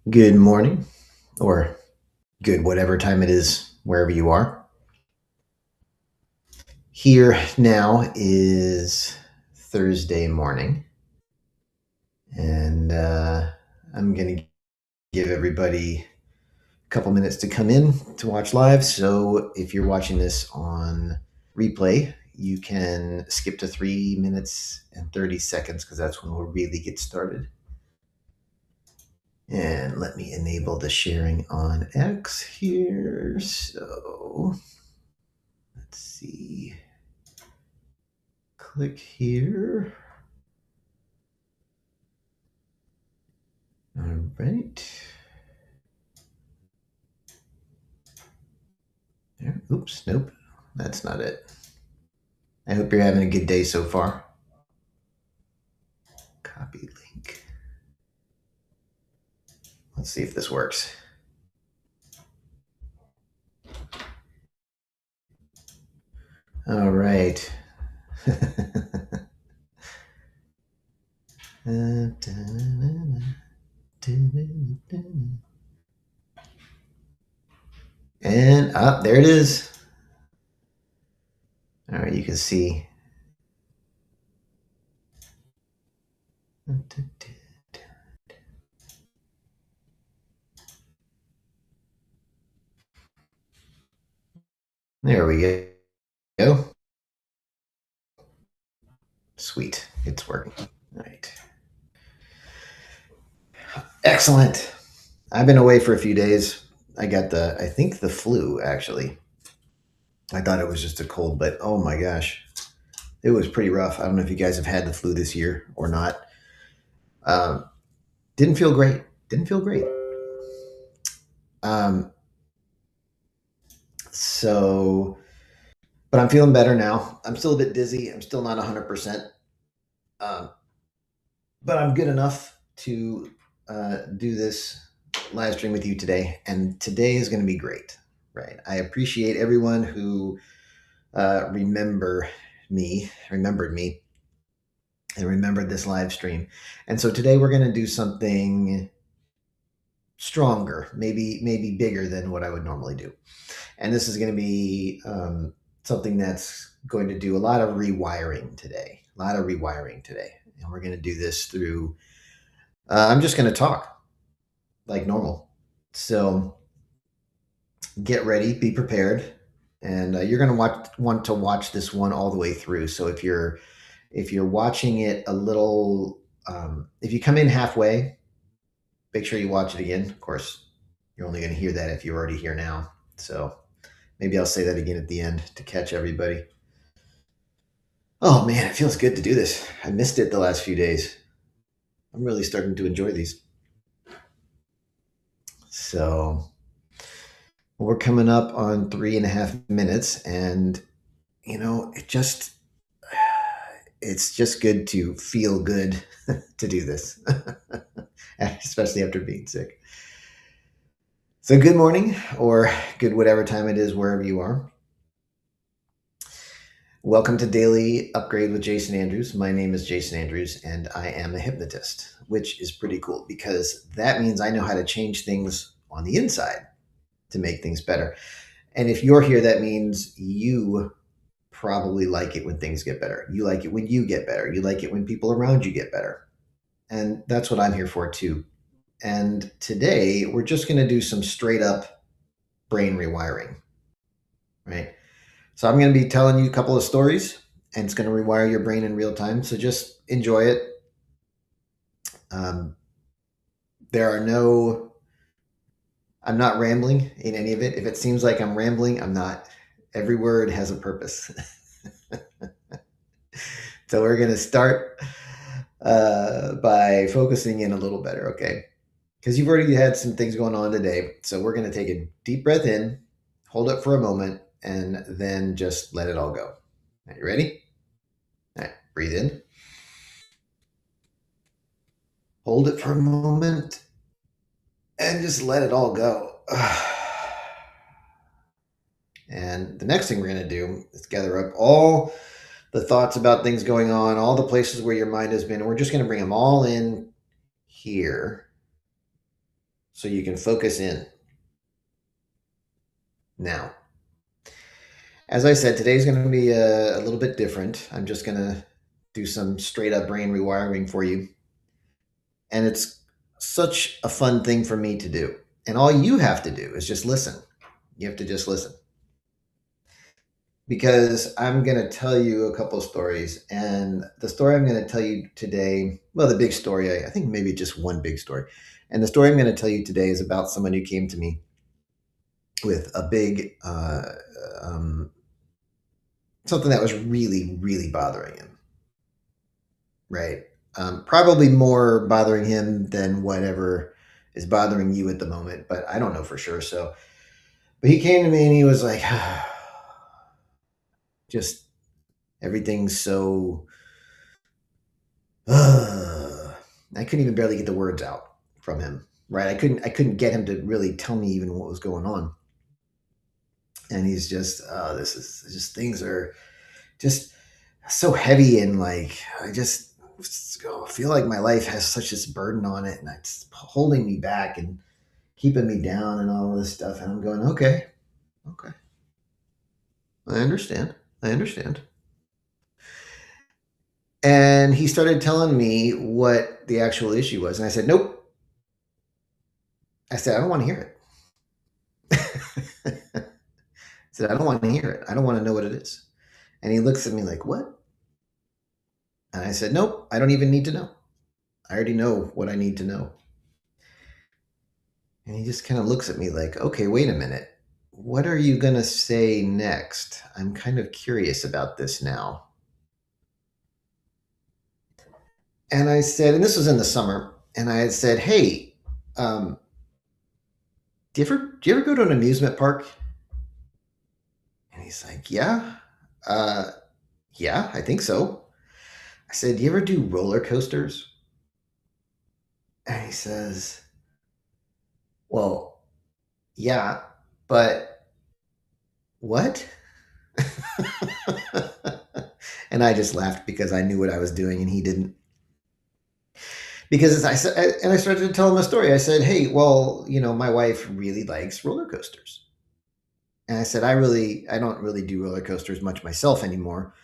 Good morning, or good whatever time it is, wherever you are. Here now is Thursday morning, and I'm going to give everybody a couple minutes to come in to watch live. So if you're watching this on replay, you can skip to 3 minutes and 30 seconds because that's when we'll really get started. And let me enable the sharing on X here. So let's see. Click here. All right. There. Oops, nope. That's not it. I hope you're having a good day so far. Copy link. Let's see if this works. All right. And up there it is. All right, you can see. There we go. Sweet, it's working. All right. Excellent. I've been away for a few days. I got I think the flu actually. I thought it was just a cold, but oh my gosh, it was pretty rough. I don't know if you guys have had the flu this year or not. Um, didn't feel great. Didn't feel great. Um, so, but I'm feeling better now. I'm still a bit dizzy. I'm still not 100%. Um, but I'm good enough to do this live stream with you today. And today is going to be great, right? I appreciate everyone who remembered me, and remembered this live stream. And so today we're going to do something stronger, maybe bigger than what I would normally do. And this is going to be something that's going to do a lot of rewiring today. And we're going to do this through. I'm just going to talk like normal. So get ready, be prepared, and you're going to want to watch this one all the way through. So if you're watching it a little, if you come in halfway, make sure you watch it again. Of course, you're only going to hear that if you're already here now. So maybe I'll say that again at the end to catch everybody. Oh man, it feels good to do this. I missed it the last few days. I'm really starting to enjoy these. So we're coming up on 3.5 minutes, and it's just good to feel good to do this, especially after being sick. So good morning, or good whatever time it is wherever you are. Welcome to Daily Upgrade with Jason Andrews. My name is Jason Andrews, and I am a hypnotist, which is pretty cool because that means I know how to change things on the inside to make things better. And if you're here, that means you probably like it when things get better. You like it when you get better. You like it when people around you get better. And that's what I'm here for too. And today we're just going to do some straight up brain rewiring, right? So I'm going to be telling you a couple of stories, and it's going to rewire your brain in real time. So just enjoy it. Um, there are no, I'm not rambling in any of it. If it seems like I'm rambling, I'm not. Every word has a purpose. So we're going to start by focusing in a little better, okay? Because you've already had some things going on today. So we're going to take a deep breath in, hold it for a moment, and then just let it all go. Are you ready? All right, breathe in. Hold it for a moment and just let it all go. And the next thing we're going to do is gather up all the thoughts about things going on, all the places where your mind has been. We're just going to bring them all in here so you can focus in now. As I said, today's going to be a little bit different. I'm just going to do some straight up brain rewiring for you. And it's such a fun thing for me to do. And all you have to do is just listen. You have to just listen. Because I'm going to tell you a couple of stories. And the story I'm going to tell you today, well, the big story, I think maybe just one big story. And the story I'm going to tell you today is about someone who came to me with a big, something that was really, really bothering him. Right. Probably more bothering him than whatever is bothering you at the moment, but I don't know for sure. So, but he came to me and he was like, just everything's so. I couldn't even barely get the words out from him. Right. I couldn't get him to really tell me even what was going on. And he's just, this is just things are just so heavy and like I just feel like my life has such this burden on it and it's holding me back and keeping me down and all of this stuff. And I'm going, okay, okay. I understand. I understand. And he started telling me what the actual issue was. And I said, nope. I said, I don't want to hear it. I said, I don't want to hear it. I don't want to know what it is. And he looks at me like, what? And I said, nope, I don't even need to know. I already know what I need to know. And he just kind of looks at me like, okay, wait a minute. What are you going to say next? I'm kind of curious about this now. And I said, and this was in the summer, and I had said, hey, um, do you ever go to an amusement park? And he's like, yeah, uh, yeah, I think so. I said, do you ever do roller coasters? And he says, well, yeah, but what? And I just laughed because I knew what I was doing and he didn't. Because I said, and I started to tell him a story. I said, hey, well, my wife really likes roller coasters. And I said, I don't really do roller coasters much myself anymore.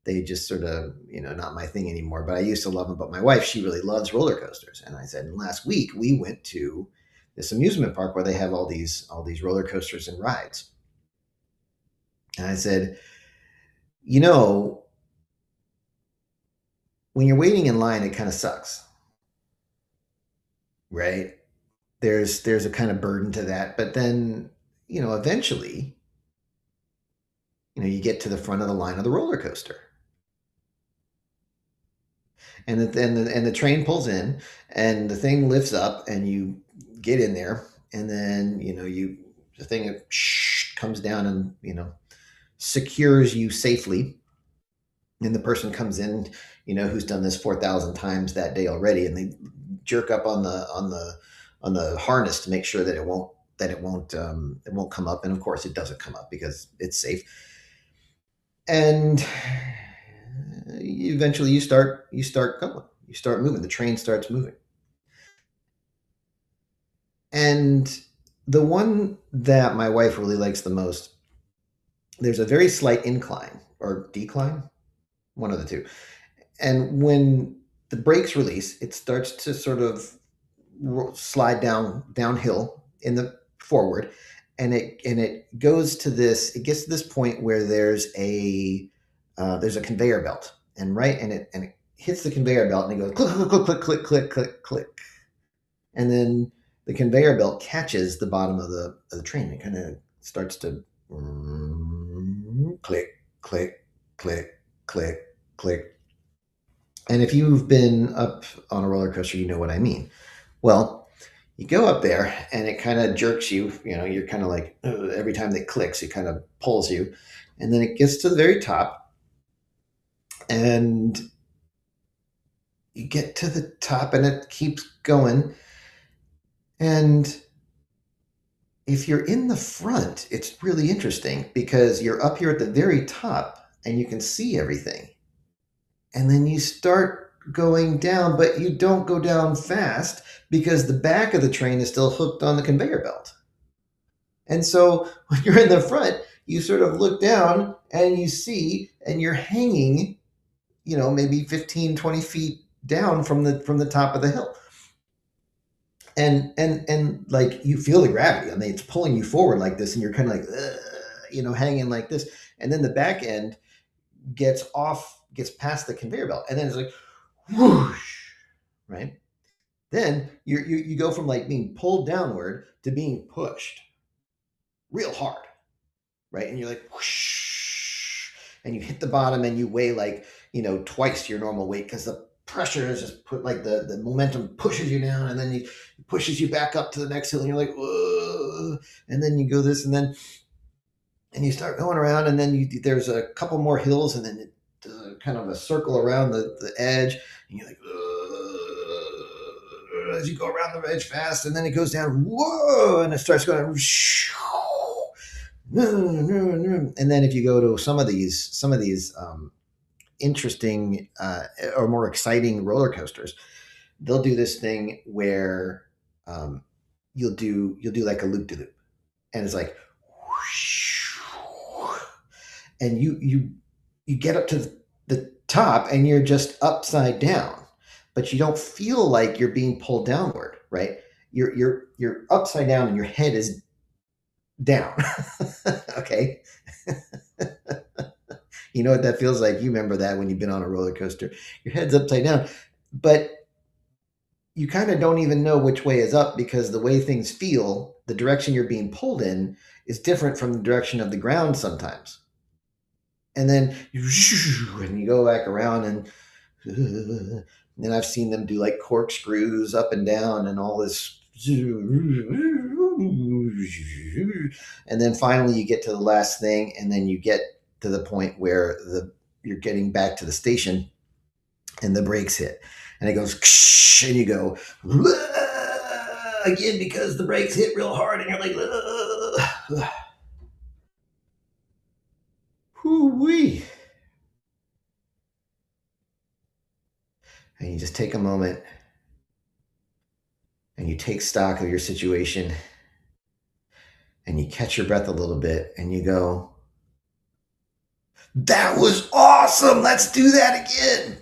They just sort of, not my thing anymore. But I used to love them. But my wife, she really loves roller coasters. And I said, and last week we went to this amusement park where they have all these roller coasters and rides. And I said, when you're waiting in line, it kind of sucks, right? There's a kind of burden to that. But then, eventually, you get to the front of the line of the roller coaster. And the train pulls in and the thing lifts up and you get in there and then, the thing comes down and, secures you safely. And the person comes in, who's done this 4,000 times that day already. And they jerk up on the harness to make sure that it won't come up. And of course it doesn't come up because it's safe. And eventually you start going, you start moving, the train starts moving. And the one that my wife really likes the most, there's a very slight incline or decline, one of the two. And when the brakes release, it starts to sort of slide downhill in the forward, and it goes to this. It gets to this point where there's a conveyor belt, and it hits the conveyor belt, and it goes click click click click click click click, and then the conveyor belt catches the bottom of the train. It kind of starts to click click click click click. And if you've been up on a roller coaster, you know what I mean. Well, you go up there and it kind of jerks you, you're kind of like, every time that clicks, it kind of pulls you. And then it gets to the very top and you get to the top and it keeps going. And if you're in the front, it's really interesting because you're up here at the very top and you can see everything. And then you start going down, but you don't go down fast because the back of the train is still hooked on the conveyor belt. And so when you're in the front, you sort of look down and you see, and you're hanging, maybe 15, 20 feet down from the top of the hill. And like you feel the gravity. I mean, it's pulling you forward like this, and you're kind of like, hanging like this. And then the back end gets past the conveyor belt, and then it's like, whoosh, right? Then you go from like being pulled downward to being pushed real hard, right? And you're like, whoosh, and you hit the bottom, and you weigh like twice your normal weight because the pressure is just put like the momentum pushes you down, and then it pushes you back up to the next hill, and you're like, whoa, and then you go this, and you start going around, and then there's a couple more hills, and then it does kind of a circle around the edge, and you're like, as you go around the edge fast, and then it goes down, whoa, and it starts going, and then if you go to some of these interesting or more exciting roller coasters, they'll do this thing where you'll do like a loop de loop, and it's like, and you get up to the top, and you're just upside down, but you don't feel like you're being pulled downward, right? You're upside down, and your head is down. Okay. You know what that feels like? You remember that when you've been on a roller coaster. Your head's upside down, but you kind of don't even know which way is up because the way things feel, the direction you're being pulled in is different from the direction of the ground sometimes. And then you go back around, and then I've seen them do like corkscrews up and down and all this. And then finally you get to the last thing, and then you get to the point where you're getting back to the station, and the brakes hit, and it goes, and you go again because the brakes hit real hard, and you're like, whoo-wee. And you just take a moment, and you take stock of your situation, and you catch your breath a little bit, and you go, that was awesome. Let's do that again.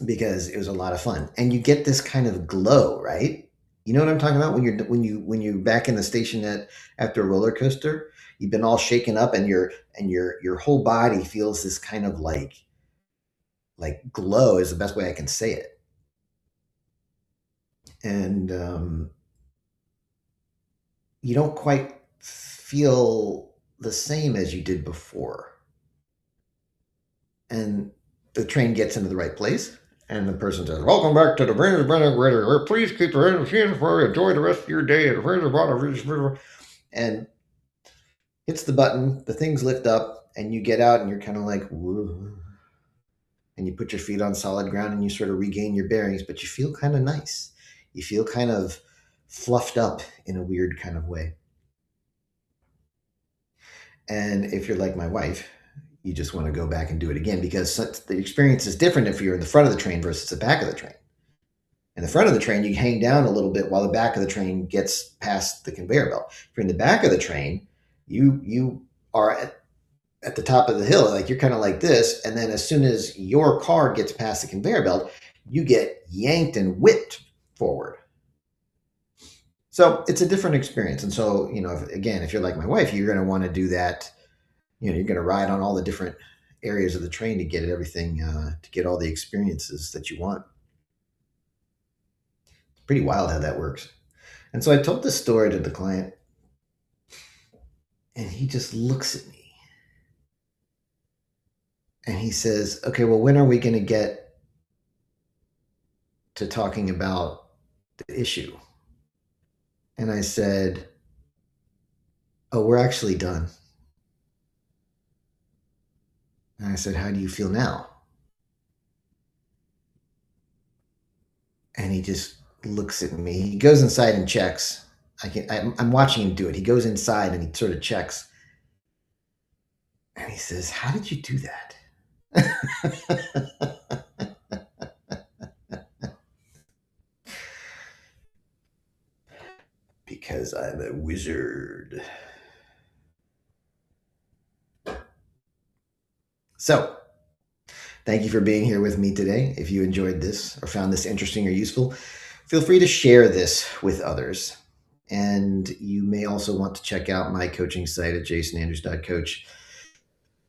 Because it was a lot of fun, and you get this kind of glow, right? You know what I'm talking about when you're back in the station after a roller coaster, you've been all shaken up, and your whole body feels this kind of like glow is the best way I can say it, and you don't quite feel the same as you did before, and the train gets into the right place. And the person says, welcome back to the Brandon. Please keep your hands free. Enjoy the rest of your day. And hits the button. The things lift up, and you get out, and you're kind of like, whoa. And you put your feet on solid ground, and you sort of regain your bearings, but you feel kind of nice. You feel kind of fluffed up in a weird kind of way. And if you're like my wife, you just want to go back and do it again because the experience is different if you're in the front of the train versus the back of the train. In the front of the train, you hang down a little bit while the back of the train gets past the conveyor belt. If you're in the back of the train, you are at the top of the hill, like you're kind of like this, and then as soon as your car gets past the conveyor belt, you get yanked and whipped forward. So it's a different experience. And so, if you're like my wife, you're going to want to do that. You're going to ride on all the different areas of the train to get everything, to get all the experiences that you want. It's pretty wild how that works. And so I told this story to the client, and he just looks at me, and he says, okay, well, when are we going to get to talking about the issue? And I said, oh, we're actually done. And I said, how do you feel now? And he just looks at me. He goes inside and checks. I'm watching him do it. He goes inside and he sort of checks. And he says, "How did you do that?" Because I'm a wizard. So, thank you for being here with me today. If you enjoyed this or found this interesting or useful, feel free to share this with others. And you may also want to check out my coaching site at jasonandrews.coach,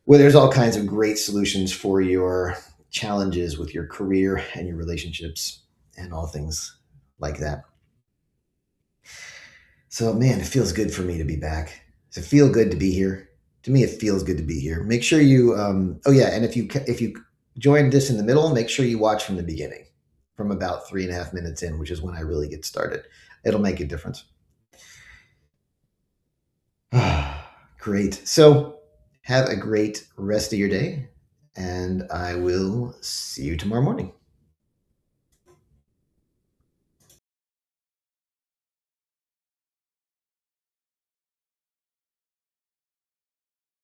where there's all kinds of great solutions for your challenges with your career and your relationships and all things like that. So, man, it feels good for me to be back. Does it feel good to be here? To me, it feels good to be here. Make sure you. Oh yeah, and if you joined this in the middle, make sure you watch from the beginning, from about 3.5 minutes in, which is when I really get started. It'll make a difference. Great. So, have a great rest of your day, and I will see you tomorrow morning.